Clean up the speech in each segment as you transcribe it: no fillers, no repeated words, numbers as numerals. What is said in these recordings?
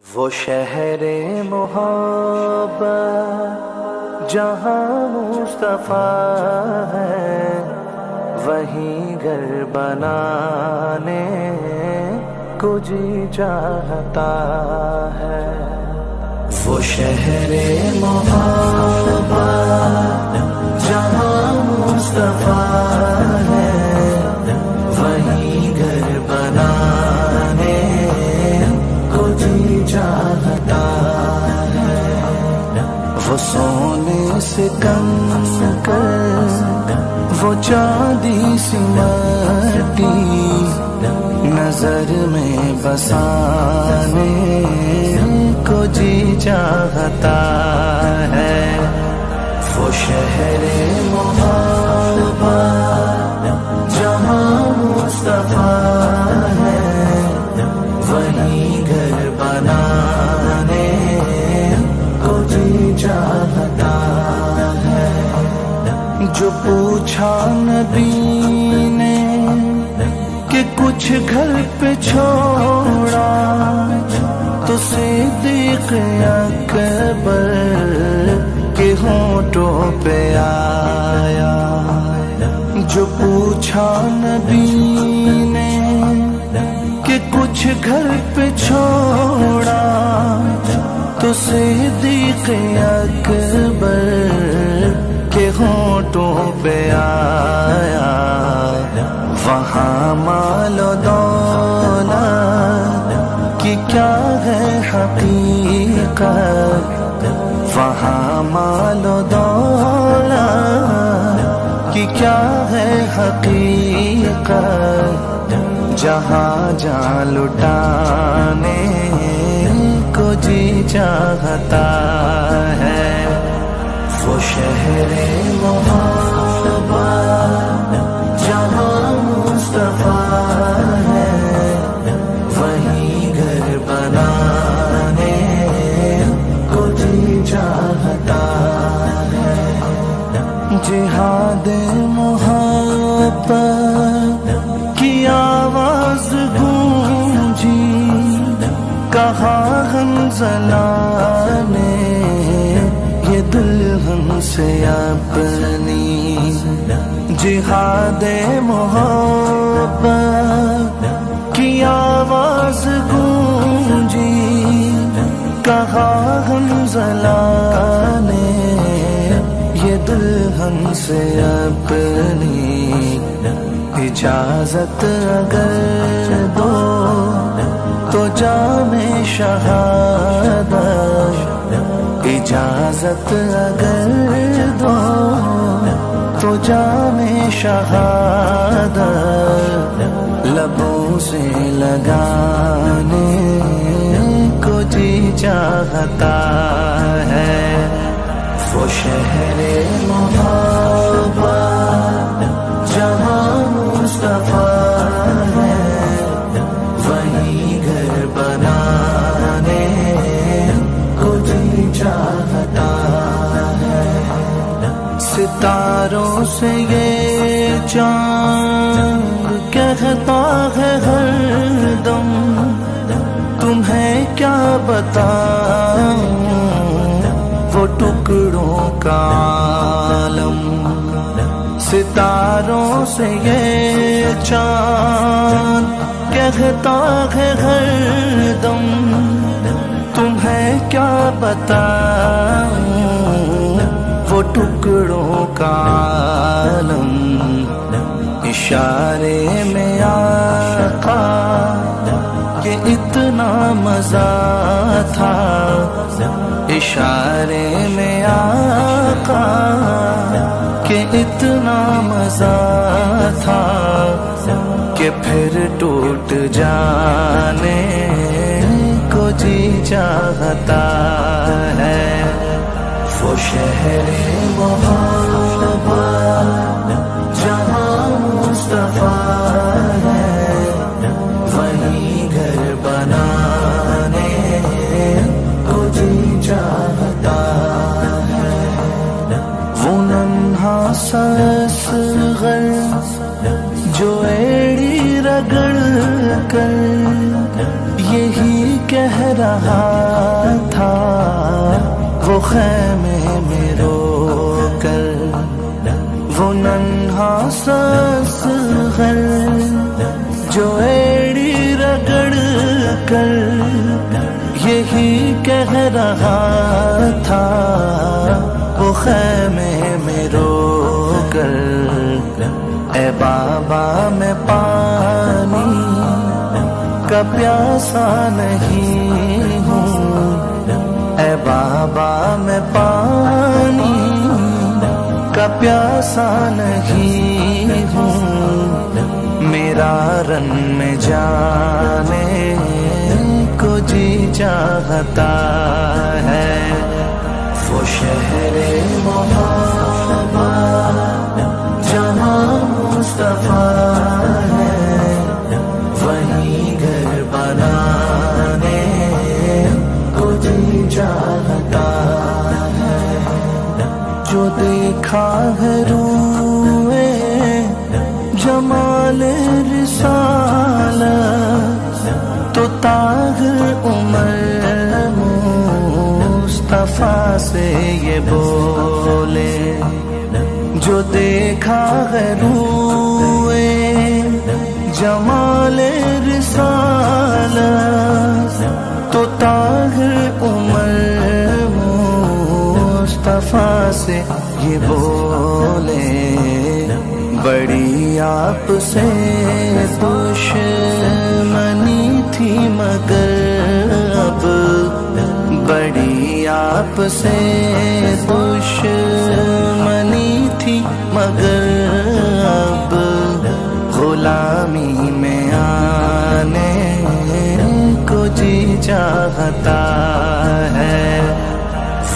وہ شہر محبت جہاں مصطفیٰ ہے، وہیں گھر بنانے کو جی چاہتا ہے۔ وہ شہر محبت جہاں مصطفیٰ ہے، وہیں گھر بنانے کو جی چاہتا ہے۔ وہ سونے سے کم کر، وہ چاندی سی مٹی نظر میں بسانے کو جی چاہتا ہے۔ وہ شہر محبت جہاں مصطفیٰ ہے، وہیں گھر بنانے کو جی چاہتا ہے۔ جو پوچھا نبی نے کہ کچھ گھر پہ چھوڑا، تو صدیق اکبر کے ہونٹوں پہ آیا۔ جو پوچھا نبی نے کہ کچھ گھر پہ چھوڑا، تو صدیق اکبر کے ہونٹوں پہ آیا۔ وہاں مال و دولت کی کیا ہے حقیقت، وہاں مال و دولت کی کیا ہے حقیقت، جہاں جہاں لٹانے کو جی چاہتا ہے۔ وہ شہر محبت جہاں مصطفیٰ ہے، وہیں گھر بنانے کو جی چاہتا ہے۔ جہاد محبت کی آواز گونجی، کہا حنظلہ نے یہ دلہن سے اپنی۔ جہاد محبت کی آواز گونجی، کہا حنظلہ نے یہ دلہن سے اپنی۔ اجازت اگر دو تو جام شہادت، اجازت اگر دو تو جام شہادت لبوں سے لگانے کو جی چاہتا ہے۔ وہ شہر محبت جہاں مصطفیٰ ہے، وہیں گھر بنانے کو جی چاہتا ہے۔ ستاروں سے یہ چاند کہتا ہے ہر دم، تمہیں کیا بتاؤں وہ ٹکڑوں کا عالم۔ ستاروں سے یہ چاند کہتا ہے ہر دم، تمہیں کیا بتاؤں وہ ٹکڑوں کا عالم۔ اشارے میں آقا کہ اتنا مزہ تھا، اشارے میں آقا کہ اتنا مزہ تھا، کہ پھر ٹوٹ جانے کو جی چاہتا ہے۔ وہ شہر محبت جہاں مصطفیٰ ہے، وہیں گھر بنانے کو جی چاہتا ہے۔ وہ ننھا سا اصغر جو ایڑی رگڑ کر یہی کہہ رہا تھا وہ خیمے میں رو کر، وہ ننھا سا اصغر جو ایڑی رگڑ کر یہی کہہ رہا تھا وہ خیمے میں رو کر، اے بابا میں پانی کا پیاسا نہیں ہوں، اے بابا میں پانی کا پیاسا نہیں ہوں، میرا رن میں جانے کو جی چاہتا ہے، وہ شہر محبت جہاں مصطفیٰ ہے، وہیں گھر بنانے کو جی چاہتا ہے، جو دیکھا ہے روئے جمال رسالت تو طاہر عمر مصطفیٰ سے یہ بولے، جو دیکھا ہے روئے جمال رسالت تو طاہر عمر مصطفیٰ سے یہ بولے، بڑی آپ سے دشمنی تھی مگر اب، بڑی آپ سے دشمنی تھی مگر اب غلامی میں آنے کو جی چاہتا ہے،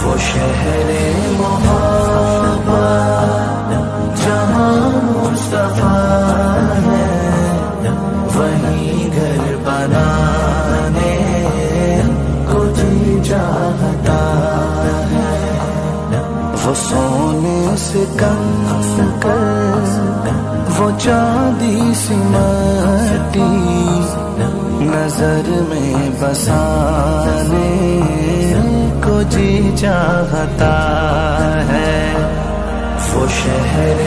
وہ شہر محبت جہاں مصطفیٰ ہے، وہیں گھر بنانے کو جی چاہتا ہے، وہ سونے سے کنکر وہ چاندی سی مٹی نظر میں بسانے کو جی چاہتا ہے، وہ شہر